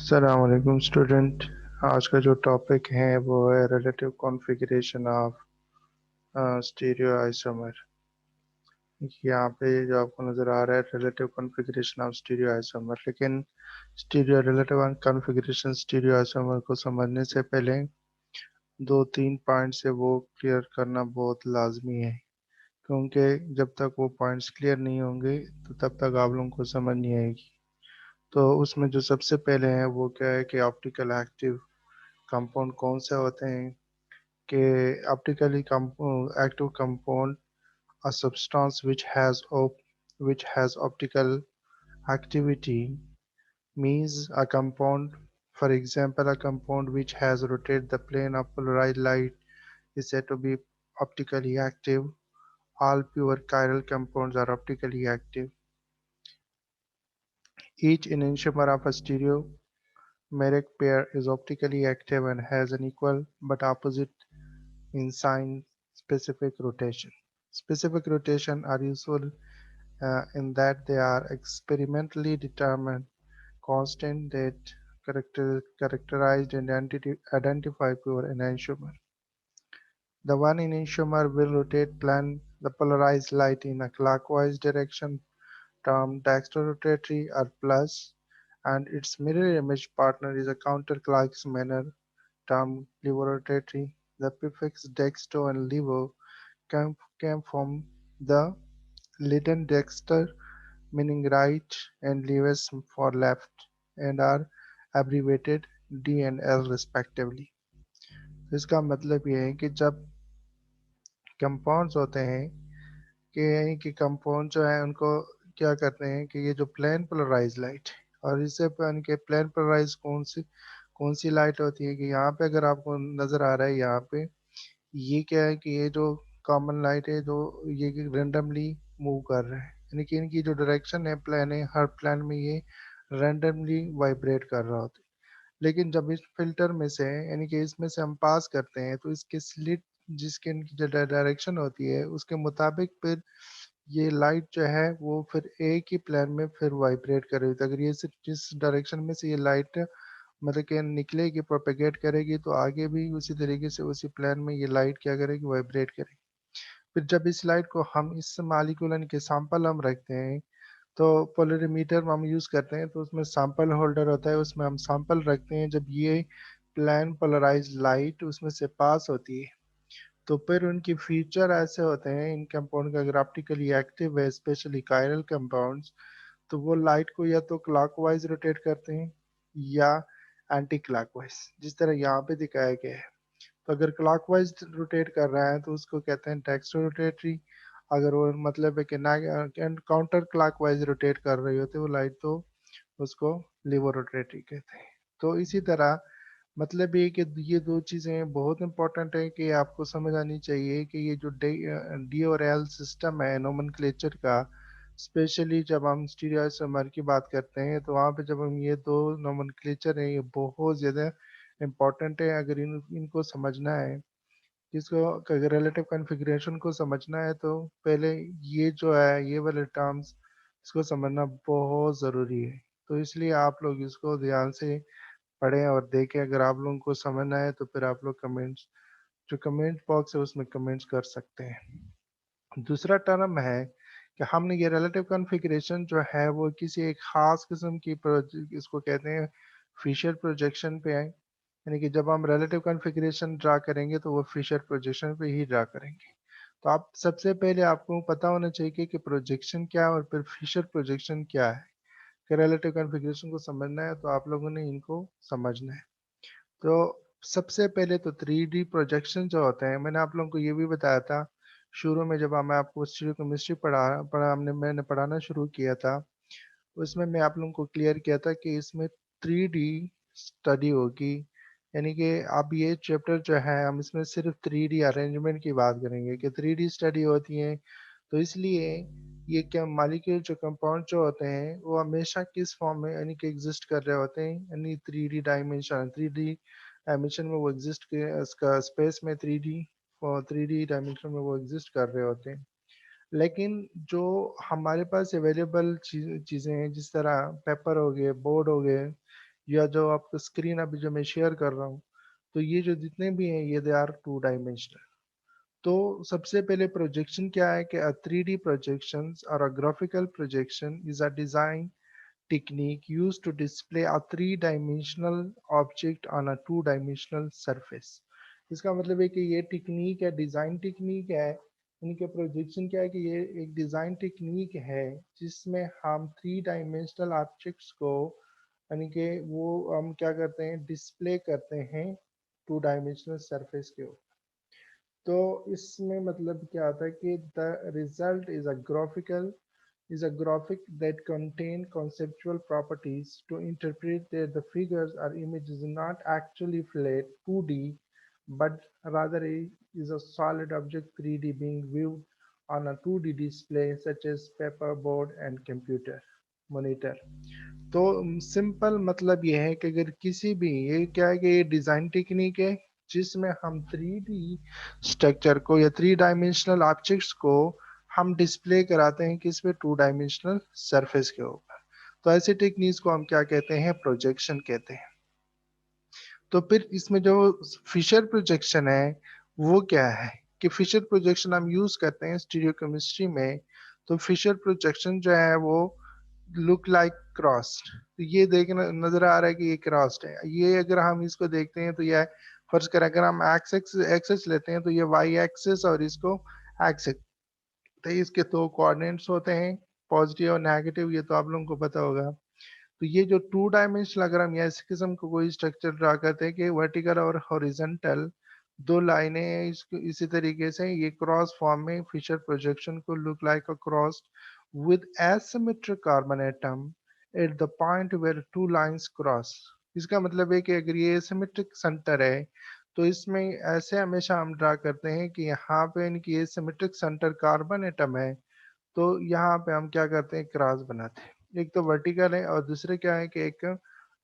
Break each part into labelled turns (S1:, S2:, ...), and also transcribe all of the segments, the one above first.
S1: अस्सलाम वालेकुम स्टूडेंट। आज का जो टॉपिक है वो है relative configuration of stereo isomer. यहाँ पे जो आपको नज़र आ रहा है relative configuration of stereo isomer, लेकिन stereo relative configuration stereo isomer को समझने से पहले दो तीन पॉइंट से वो क्लियर करना बहुत लाजमी है, क्योंकि जब तक वो पॉइंट्स क्लियर नहीं होंगे तो तब तक आप लोगों को समझ नहीं आएगी। तो उसमें जो सबसे पहले है वो क्या है कि ऑप्टिकल एक्टिव कंपाउंड कौन से होते हैं, कि optically active compound, a substance which has optical activity, means a compound. For example, a compound which has rotated the plane of polarized light is said to be optically active. All pure chiral compounds are optically active. Each enantiomer of a stereomeric pair is optically active and has an equal but opposite in sign specific rotation. Specific rotation are useful in that they are experimentally determined constant that characterized and identify pure enantiomer. The one enantiomer will rotate the polarized light in a clockwise direction termed dextrorotatory or plus, and its mirror image partner is a counterclockwise manner termed levorotatory. The prefix dextro and levo came from the Latin dexter, meaning right, and leves for left, and are abbreviated D and L respectively. तो इसका मतलब ये है कि जब compounds होते हैं कि यानी कि कंपाउंड जो है उनको क्या करते हैं कि ये जो प्लेन पोलराइज लाइट, और इससे यानी कि प्लेन पोलराइज कौन सी लाइट होती है कि यहाँ पे अगर आपको नज़र आ रहा है यहाँ पे, ये क्या है कि ये जो कॉमन लाइट है जो ये रेंडमली मूव कर रहा है, यानी कि इनकी जो डायरेक्शन है प्लान है, हर प्लान में ये रेंडमली वाइब्रेट कर रहा होता है। लेकिन जब इस फिल्टर में से यानी कि इसमें से हम पास करते हैं तो इसके स्लिट जिसके इनकी जो डायरेक्शन होती है उसके मुताबिक फिर ये लाइट जो है वो फिर एक ही प्लान में फिर वाइब्रेट कर रही होती है। अगर ये सिर्फ जिस डायरेक्शन में से ये लाइट मतलब कि निकलेगी प्रोपेगेट करेगी तो आगे भी उसी तरीके से उसी प्लान में ये लाइट क्या करेगी, वाइब्रेट करेगी। फिर जब इस लाइट को हम इस मालिक्यूल के सैंपल हम रखते हैं तो पोलरीमीटर हम यूज़ करते हैं, तो उसमें सैंपल होल्डर होता है, उसमें हम सैंपल रखते हैं। जब ये प्लान पोलराइज लाइट उसमें से पास होती है तो फिर उनकी फीचर ऐसे होते हैं इन कंपाउंड का, अगर ऑप्टिकली एक्टिव है स्पेशली कायरल कंपाउंड्स, तो वो लाइट को या तो क्लॉकवाइज रोटेट करते हैं या एंटी क्लॉकवाइज, जिस तरह यहाँ पे दिखाया गया है। तो अगर क्लॉकवाइज रोटेट कर रहा है तो उसको कहते हैं डेक्स्ट्रो रोटेटरी। अगर वो मतलब है कि ना काउंटर क्लॉकवाइज रोटेट कर रही होती है वो लाइट तो उसको लिवर रोटेटरी कहते हैं। तो इसी तरह मतलब ये कि ये दो चीज़ें बहुत इंपॉर्टेंट है कि आपको समझ आनी चाहिए कि ये जो डी और एल सिस्टम है नोमेनक्लेचर का, स्पेशली जब हम स्टीरियोसमर की बात करते हैं तो वहाँ पे जब हम ये दो नोमेनक्लेचर हैं ये बहुत ज़्यादा इम्पोर्टेंट है। अगर इनको समझना है, इसको अगर रिलेटिव कॉन्फ़िगरेशन को समझना है तो पहले ये जो है ये वाले टर्म्स इसको समझना बहुत ज़रूरी है। तो इसलिए आप लोग इसको ध्यान से पढ़ें और देखें। अगर आप लोगों को समझना है तो फिर आप लोग कमेंट्स जो कमेंट बॉक्स है उसमें कमेंट्स कर सकते हैं। दूसरा टर्म है कि हमने ये रिलेटिव कॉन्फ़िगरेशन जो है वो किसी एक ख़ास किस्म की इसको कहते हैं फिशर प्रोजेक्शन पे है, यानी कि जब हम रिलेटिव कॉन्फ़िगरेशन ड्रा करेंगे तो वो फिशर प्रोजेक्शन पे ही ड्रा करेंगे। तो आप सबसे पहले आपको पता होना चाहिए कि प्रोजेक्शन क्या है और फिर फिशर प्रोजेक्शन क्या है। कि रिलेटिव कॉन्फ़िगरेशन को समझना है तो आप लोगों ने इनको समझना है। तो सबसे पहले तो 3D प्रोजेक्शन जो होते हैं, मैंने आप लोगों को ये भी बताया था शुरू में जब मैं आपको स्टीरियोकेमिस्ट्री पढ़ा मैंने पढ़ाना शुरू किया था, उसमें मैं आप लोगों को क्लियर किया था कि इसमें 3D स्टडी होगी। यानी कि अब ये चैप्टर जो है हम इसमें सिर्फ 3D अरेंजमेंट की बात करेंगे कि 3D स्टडी होती है। तो इसलिए ये क्या मॉलिक्यूल जो कंपाउंड जो होते हैं वो हमेशा किस फॉर्म में यानी कि एग्जिस्ट कर रहे होते हैं, यानी 3D डायमेंशन में वो एग्जिस्ट इसका स्पेस में 3D डायमेंशन में वो एग्जिस्ट कर रहे होते हैं। लेकिन जो हमारे पास अवेलेबल चीज़ें हैं जिस तरह पेपर हो गए, बोर्ड हो गए, या जो आपका स्क्रीन अभी जो मैं शेयर कर रहा हूँ, तो ये जो जितने भी हैं ये दे आर टू डायमेंशनल। तो सबसे पहले प्रोजेक्शन क्या है कि अ 3D projections or a graphical projection is a design technique used to display a three-dimensional object on a two-dimensional surface। इसका मतलब है कि ये टेक्निक है, डिजाइन टेक्निक है। इनके प्रोजेक्शन क्या है कि ये एक डिजाइन टेक्निक है जिसमें हम थ्री डायमेंशनल ऑब्जेक्ट्स को यानी कि वो हम क्या करते हैं, डिस्प्ले करते हैं टू डायमेंशनल सरफेस के ऊपर। तो इसमें मतलब क्या आता है कि the result is a graphic that contain conceptual properties to interpret that the figures or images not actually flat 2D but rather is a solid object 3D being viewed on a 2D display such as paper board and computer monitor। तो simple मतलब ये है कि अगर किसी भी ये क्या है कि ये डिजाइन टेक्निक है जिसमें हम 3D स्ट्रक्चर को या थ्री डायमेंशनल ऑब्जेक्ट्स को हम डिस्प्ले कराते हैं किस पे, टू डायमेंशनल सरफेस के ऊपर। तो ऐसे टेक्निक्स को हम क्या कहते हैं, प्रोजेक्शन कहते हैं। तो फिर इसमें जो फिशर प्रोजेक्शन है वो क्या है कि फिशर प्रोजेक्शन हम यूज करते हैं स्टीरियोकेमिस्ट्री में। तो फिशर प्रोजेक्शन जो है वो लुक लाइक क्रॉस्ड। तो ये देखना नजर आ रहा है कि ये क्रॉस्ड है। ये अगर हम इसको देखते हैं तो यह फर्ज कर अगर हम एक्सेस लेते हैं तो ये वाई एक्सेस और इसको एक्सेस, तो इसके दो कोऑर्डिनेट्स होते हैं, पॉजिटिव और नेगेटिव, ये तो आप लोगों को पता होगा। तो ये जो टू डायमेंशनल अगर हम ऐसे किस्म का कोई स्ट्रक्चर ड्रा करते हैं कि वर्टिकल और हॉरिजॉन्टल दो लाइनें हैं, इसको इसी तरीके से ये क्रॉस फॉर्म में फिशर प्रोजेक्शन को look like a cross with asymmetric carbon atom at the point where two lines cross. इसका मतलब है कि अगर ये एसिमेट्रिक सेंटर है तो इसमें ऐसे हमेशा हम ड्रा करते हैं कि यहाँ पे इनकी एसिमेट्रिक सेंटर कार्बन एटम है, तो यहाँ पे हम क्या करते हैं, क्रॉस बनाते हैं। एक तो वर्टिकल है और दूसरे क्या है कि एक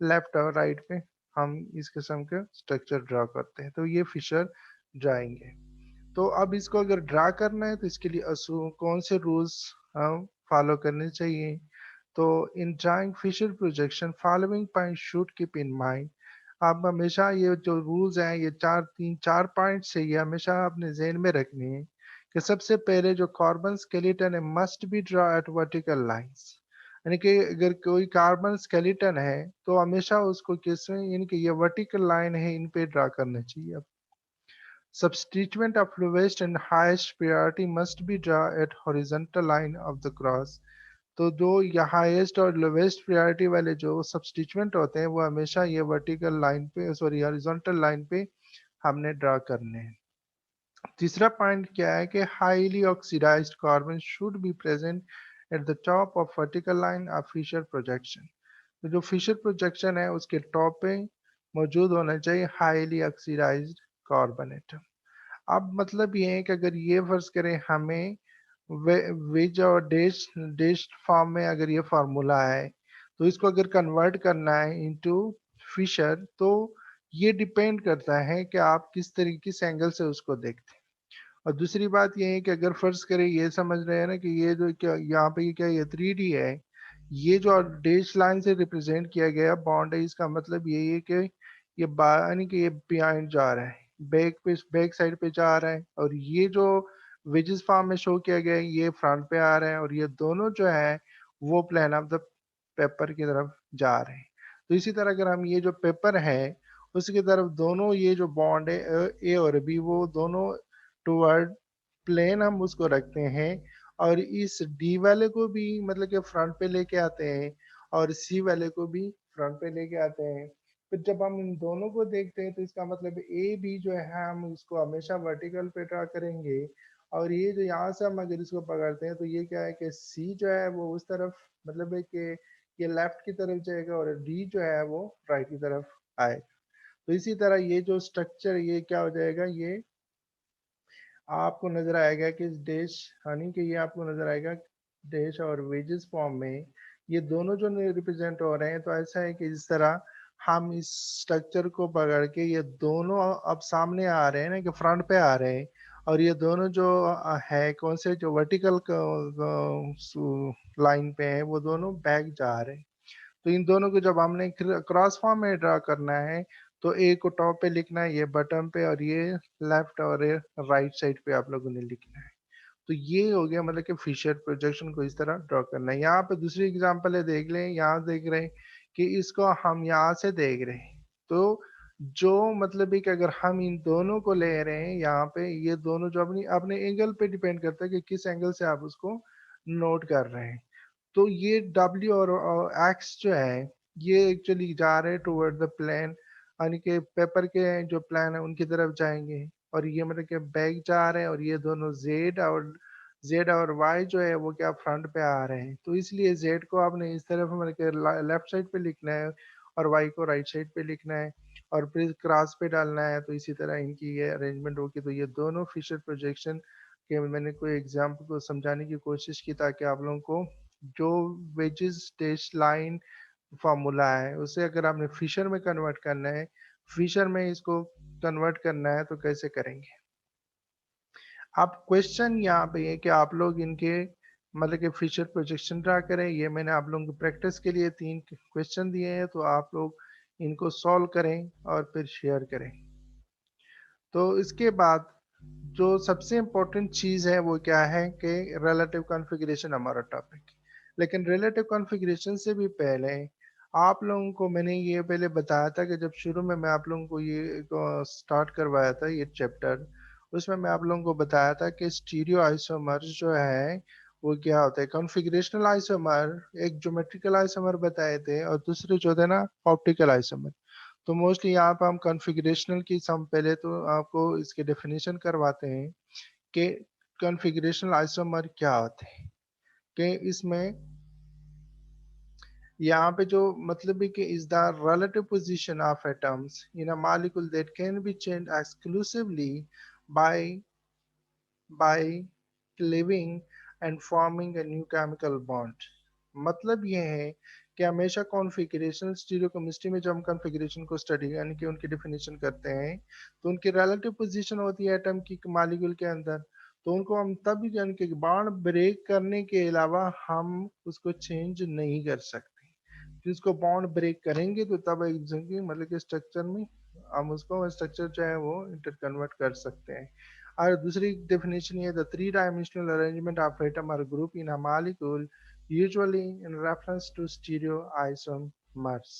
S1: लेफ्ट और राइट पे हम इस किस्म के स्ट्रक्चर ड्रा करते हैं। तो ये फिशर ड्राइंग है। तो अब इसको अगर ड्रा करना है तो इसके लिए कौन से रूल्स हम फॉलो करने चाहिए। तो in drawing Fisher projection following point should keep in mind. आप हमेशा ये जो रूल्स हैं ये तीन चार पॉइंट से ये हमेशा अपने जहन में रखने हैं कि सबसे पहले जो कार्बन स्केलेटन है must be draw at vertical lines. यानी कि अगर कोई कार्बन स्केलेटन है तो हमेशा उसको किस में, यानी कि ये वर्टिकल लाइन है इन पे ड्रा करना चाहिए। Substituent of lowest and highest priority must be drawn at horizontal line of the cross। तो जो या हाईएस्ट और लोवेस्ट प्रायोरिटी वाले जो सब्सटीट्यूएंट होते हैं वो हमेशा ये वर्टिकल लाइन पे, सॉरी हॉरिजॉन्टल लाइन पे हमने ड्रा करने हैं। तीसरा पॉइंट क्या है कि highly oxidized carbon should be present at the top of vertical line of Fischer projection. तो जो फिशर प्रोजेक्शन है उसके टॉप पे मौजूद होना चाहिए हाईली ऑक्सीडाइज्ड कार्बन एटम। अब मतलब ये है कि अगर ये फर्ज करें हमें वेज और डैश डैश फॉर्म में अगर ये फार्मूला है तो इसको अगर कन्वर्ट करना है इनटू फिशर, तो ये डिपेंड करता है कि आप किस तरीके किस एंगल से उसको देखते हैं। और दूसरी बात ये है कि अगर फर्ज करें ये समझ रहे हैं ना कि ये जो क्या यहाँ पे क्या ये 3D है, ये जो डैश लाइन से रिप्रेजेंट किया गया बॉन्ड है, इसका मतलब यही है कि ये यानी कि ये बिहाइंड जा रहा है, बैक साइड पे जा रहा है, और ये जो वेजेस फॉर्म में शो किया गया है ये फ्रंट पे आ रहा है, और ये दोनों जो है वो प्लेन ऑफ द पेपर की तरफ जा रहे हैं। तो इसी तरह अगर हम ये जो पेपर है उसकी तरफ दोनों ये जो बॉन्ड है ए और बी वो दोनों टुवर्ड प्लेन हम उसको रखते हैं, और इस डी वाले को भी मतलब कि फ्रंट पे लेके आते हैं और सी वाले को भी फ्रंट पे लेके आते हैं। फिर जब हम इन दोनों को देखते हैं तो इसका मतलब ए बी जो है हम इसको हमेशा वर्टिकल पे ड्रा करेंगे, और ये जो यहाँ से हम अगर इसको पकड़ते हैं तो ये क्या है कि सी जो है वो उस तरफ मतलब है कि ये लेफ्ट की तरफ जाएगा और डी जो है वो राइट की तरफ आएगा। तो इसी तरह ये जो स्ट्रक्चर ये क्या हो जाएगा, ये आपको नजर आएगा कि डैश यानी कि ये आपको नजर आएगा डैश और वेजेस फॉर्म में ये दोनों जो रिप्रेजेंट हो रहे हैं। तो ऐसा है कि जिस तरह हम इस स्ट्रक्चर को पकड़ के ये दोनों अब सामने आ रहे हैं ना कि फ्रंट पे आ रहे हैं, और ये दोनों जो है कौन से जो वर्टिकल लाइन पे है वो दोनों बैक जा रहे हैं। तो इन दोनों को जब हमने क्रॉस फॉर्म में ड्रा करना है, तो ए को टॉप पे लिखना है, ये बटन पे, और ये लेफ्ट और ये राइट साइड पे आप लोगों ने लिखना है। तो ये हो गया मतलब कि फिशर प्रोजेक्शन को इस तरह ड्रॉ करना है। यहाँ पे दूसरी एग्जांपल है, देख लें, यहाँ देख रहे हैं कि इसको हम यहाँ से देख रहे हैं। तो जो मतलब है कि अगर हम इन दोनों को ले रहे हैं यहाँ पे, ये दोनों जो अपनी अपने एंगल पे डिपेंड करता है कि किस एंगल से आप उसको नोट कर रहे हैं। तो ये W और एक्स जो है, ये एक्चुअली जा रहे हैं टुवर्ड द प्लेन, यानी कि पेपर के जो प्लान है उनकी तरफ जाएंगे। और ये मतलब कि बैक जा रहे हैं, और ये दोनों जेड और वाई जो है वो क्या फ्रंट पे आ रहे हैं। तो इसलिए जेड को आपने इस तरफ मतलब कि लेफ्ट साइड पे लिखना है, और वाई को राइट साइड पे लिखना है, और फिर क्रॉस पे डालना है। तो इसी तरह इनकी ये अरेंजमेंट होगी। तो ये दोनों फिशर प्रोजेक्शन के मैंने कोई एग्जाम्पल को समझाने की कोशिश की, ताकि आप लोगों को जो वेजेस डैश लाइन फॉर्मूला है उसे अगर आपने फिशर में कन्वर्ट करना है, फिशर में इसको कन्वर्ट करना है, तो कैसे करेंगे आप। क्वेश्चन यहाँ पे है कि आप लोग इनके मतलब कि फिशर प्रोजेक्शन ड्रा करें। ये मैंने आप लोगों की प्रैक्टिस के लिए 3 क्वेश्चन दिए हैं, तो आप लोग इनको सॉल्व करें और फिर शेयर करें। तो इसके बाद जो सबसे इम्पोर्टेंट चीज़ है वो क्या है कि रिलेटिव कॉन्फ़िगरेशन हमारा टॉपिक। लेकिन रिलेटिव कॉन्फ़िगरेशन से भी पहले आप लोगों को मैंने ये पहले बताया था कि जब शुरू में मैं आप लोगों को ये स्टार्ट करवाया था ये चैप्टर, उसमें मैं आप लोगों को बताया था कि स्टीरियो आइसोमर्स जो है वो क्या होता है। कॉन्फ़िगरेशनल आइसोमर एक ज्योमेट्रिकल आइसोमर बताए थे, और दूसरे जो थे ना ऑप्टिकल आइसोमर। तो मोस्टली यहाँ पे हम कॉन्फ़िगरेशनल की सम पहले तो आपको इसके डेफिनेशन करवाते हैं कि कॉन्फ़िगरेशनल आइसोमर क्या होते हैं। कि इसमें यहाँ पे जो मतलब है कि is the relative position of atoms in a molecule that can be changed exclusively by by cleaving and forming a new chemical bond। मतलब ये है कि हमेशा कॉन्फ़िगरेशन स्टीरियोकेमिस्ट्री में जब हम कॉन्फ़िगरेशन को स्टडी यानी कि उनकी डेफिनेशन करते हैं, तो उनकी रिलेटिव पोजीशन होती है एटम की मॉलिक्यूल के अंदर। तो उनको हम तब यानी कि बॉन्ड ब्रेक करने के अलावा हम उसको चेंज नहीं कर सकते। कि उसको बॉन्ड ब्रेक करेंगे तो तब एक मतलब कि स्ट्रक्चर में हम उसको स्ट्रक्चर जो है वो इंटर कन्वर्ट कर सकते हैं। और दूसरी डेफिनेशन ये the three dimensional arrangement of atom और group in a molecule usually in reference to stereo isomers.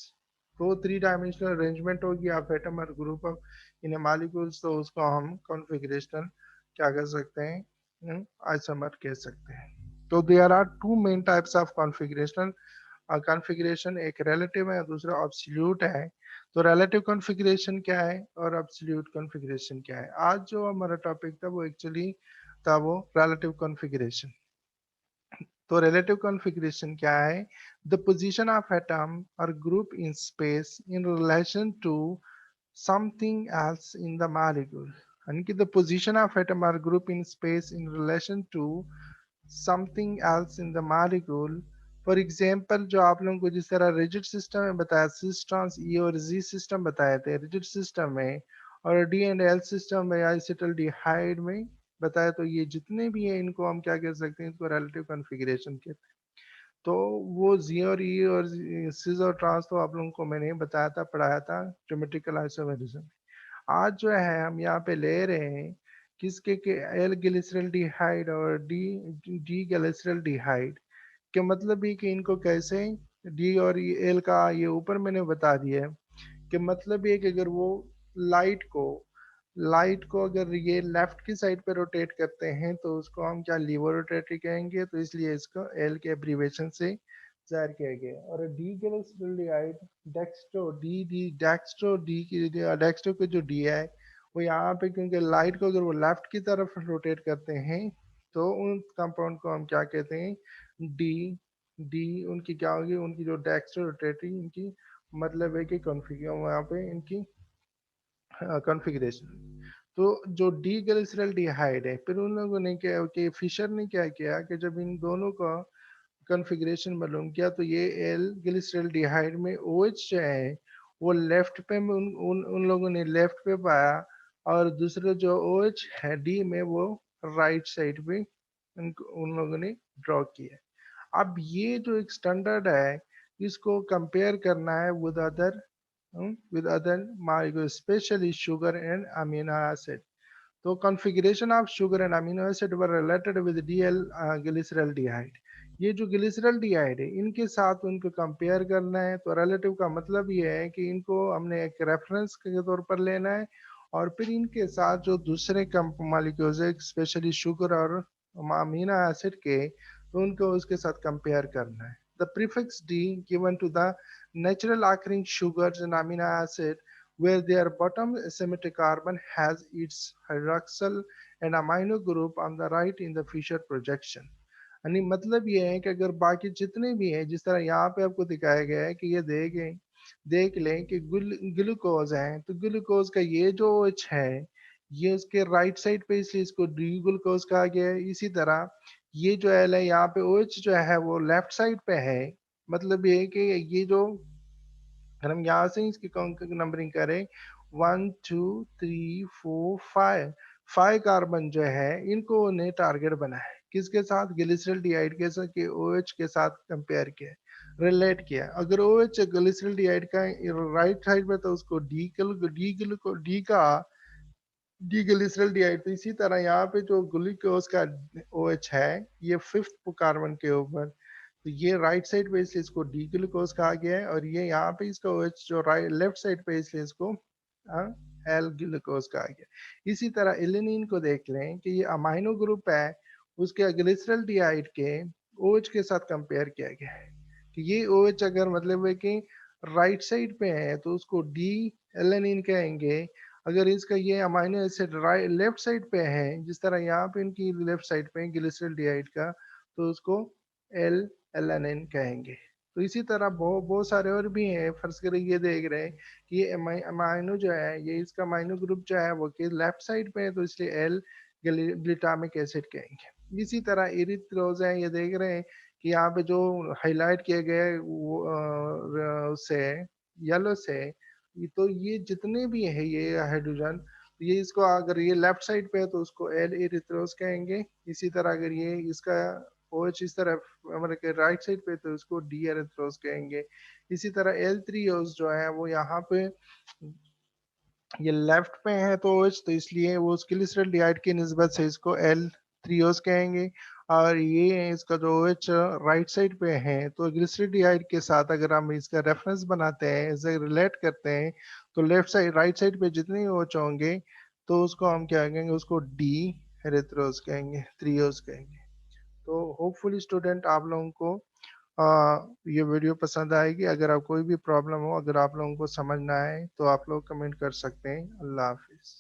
S1: तो थ्री डायमेंशनल अरेंजमेंट होगी ऑफ एटम और group of in a molecules, तो उसको हम कॉन्फ़िगरेशनल क्या कह सकते हैं, आइसोमर कह सकते हैं। तो there are two main types of configuration configuration, एक रिलेटिव है, दूसरा एब्सोल्यूट है। तो रिलेटिव कॉन्फ़िगरेशन क्या है और एब्सोल्यूट कॉन्फ़िगरेशन क्या है। आज जो हमारा टॉपिक था वो एक्चुअली था वो रिलेटिव कॉन्फ़िगरेशन। तो रिलेटिव कॉन्फ़िगरेशन क्या है, द पोजीशन ऑफ एटम और group in space in relation to something else in the molecule। यानी कि the position of atom or group in space in relation to something else in the molecule। For example जो आप लोगों को जिस तरह rigid system में बताया, सिस्टॉन्स ई और जी सिस्टम बताए थे रिजिड सिस्टम में, और डी एंड एल सिस्टम में एसिटल्डिहाइड में बताया। तो ये जितने भी हैं इनको हम क्या कह सकते हैं, इसको रिलेटिव कॉन्फ़िगरेशन कहते हैं। तो वो जी और ई और सिस और ट्रांस तो आप लोगों को मैंने बताया था, पढ़ाया था ज्योमेट्रिकल आइसोमेरिज्म। आज जो है हम यहाँ पे ले रहे हैं किसके के एल ग्लिसरल्डिहाइड और डी डी ग्लिसरल्डिहाइड के। मतलब ये कि इनको कैसे डी और एल का ये ऊपर मैंने बता दिया है कि मतलब ये कि अगर वो लाइट को लाइट को अगर ये लेफ्ट की साइड पे रोटेट करते हैं तो उसको हम क्या लीवर रोटेटरी कहेंगे। तो इसलिए इसको एल के एब्रीवेशन से जाहिर किया गया। और D glyceraldehyde dextro D D dextro D की डेक्स्ट्रो के जो डी है वो यहाँ पे, क्योंकि लाइट को अगर वो लेफ्ट की तरफ रोटेट करते हैं तो उन कंपाउंड को हम क्या कहते हैं, डी डी उनकी क्या होगी, उनकी जो डेक्स्ट्रो रोटेटरी इनकी मतलब है कि कॉन्फ़िगर वहाँ पे इनकी कॉन्फ़िगरेशन। तो जो डी ग्लिसरल्डिहाइड है, फिर उन लोगों ने क्या कि फिशर ने क्या किया कि जब इन दोनों का कॉन्फ़िगरेशन मालूम किया तो ये एल ग्लिसरल्डिहाइड में OH जो है वो लेफ्ट पे में उन लोगों ने लेफ्ट पे पाया, और दूसरे जो OH है डी में वो राइट साइड पे उन लोगों ने ड्रॉ किया। अब ये जो एक स्टैंडर्ड है इसको कंपेयर करना है with other molecules, especially sugar and amino acid. तो configuration of sugar and amino acid were related with DL glyceraldehyde. ये जो ग्लिसरल्डिहाइड है इनके साथ उनको कंपेयर करना है। तो रिलेटिव का मतलब ये है कि इनको हमने एक रेफरेंस के तौर पर लेना है और फिर इनके साथ जो दूसरे मॉलिक्यूल्स है स्पेशली शुगर और अमीनो एसिड के, तो उनको उसके साथ कंपेयर करना है। The prefix D given to the natural occurring sugars and amino acid where their bottom symmetric carbon has its hydroxyl and amino group on the right in the Fischer projection. यानी मतलब ये है कि अगर बाकी जितने भी हैं जिस तरह यहाँ पे आपको दिखाया गया है कि ये देख लें कि ग्लूकोज है, तो ग्लूकोज का ये जो OH है ये उसके राइट साइड पे, इसलिए इसको डी ग्लूकोज कहा गया है। इसी तरह ये जो एल है यहाँ पे OH जो है वो लेफ्ट साइड पे है। मतलब ये है कि ये जो, अगर हम यहाँ से इसकी नंबरिंग करें 1 2 3 4 5, 5 कार्बन जो है इनको उन्हें टारगेट बना है किसके साथ, ग्लिसरल्डिहाइड के साथ, के OH के साथ कंपेयर किया, रिलेट किया। अगर OH ग्लिसरल्डिहाइड का राइट साइड पे तो उसको डी का डी ग्लिसरल्डिहाइड। तो इसी तरह यहाँ पे जो ग्लूकोज का OH है ये 5th कार्बन के ऊपर, तो ये राइट साइड पे इसलिए इसको डी ग्लूकोज कहा गया है, और ये यहाँ पे इसका OH जो राइट लेफ्ट साइड पे इसलिए इसको एल ग्लूकोज कहा गया। इसी तरह एलेनिन को देख लें कि ये अमाइनो ग्रुप है, उसके ग्लिसरल्डिहाइड के OH के साथ कंपेयर किया गया है कि ये OH अगर मतलब है कि राइट साइड पे है तो उसको डी एलेनिन कहेंगे। अगर इसका ये amino acid right left side पे है, जिस तरह यहाँ पे इनकी लेफ्ट साइड पे ग्लिसरल्डिहाइड का, तो उसको एल एलेनिन कहेंगे। तो इसी तरह बहुत बहुत सारे और भी हैं। फर्ज करें ये देख रहे हैं कि ये अमाइनो जो है ये इसका अमाइनो ग्रुप जो है वो कि लेफ्ट साइड पे है, तो इसलिए एल ग्लिटामिक एसिड कहेंगे। इसी तरह इरिथ्रोज है, ये देख रहे हैं कि यहाँ पे जो हाईलाइट किए गए वो उससे येलो से, तो ये जितने भी है ये हाइड्रोजन, ये इसको अगर ये लेफ्ट साइड पे है तो उसको एल इरिथ्रोज कहेंगे। इसी तरह अगर ये इसका OH इस तरफ हमारे के राइट साइड पे तो उसको डी एरिथ्रोज कहेंगे। इसी तरह L3Os जो है वो यहाँ पे ये लेफ्ट पे है तो OH, तो इसलिए वो उसके ग्लिसरल्डिहाइड की निस्बत से इसको L3Os कहेंगे। और ये इसका जो OH राइट साइड पे है तो ग्लिसरल्डिहाइड के साथ अगर हम इसका रेफरेंस बनाते हैं, इसे रिलेट करते हैं, तो लेफ्ट साइड राइट साइड पे जितने OH होंगे तो उसको हम क्या कहेंगे, उसको डी एरिथ्रोज कहेंगे, 3Os कहेंगे। तो होपफुली स्टूडेंट आप लोगों को ये वीडियो पसंद आएगी। अगर आप कोई भी प्रॉब्लम हो, अगर आप लोगों को समझ ना आए तो आप लोग कमेंट कर सकते हैं। अल्लाह हाफिज।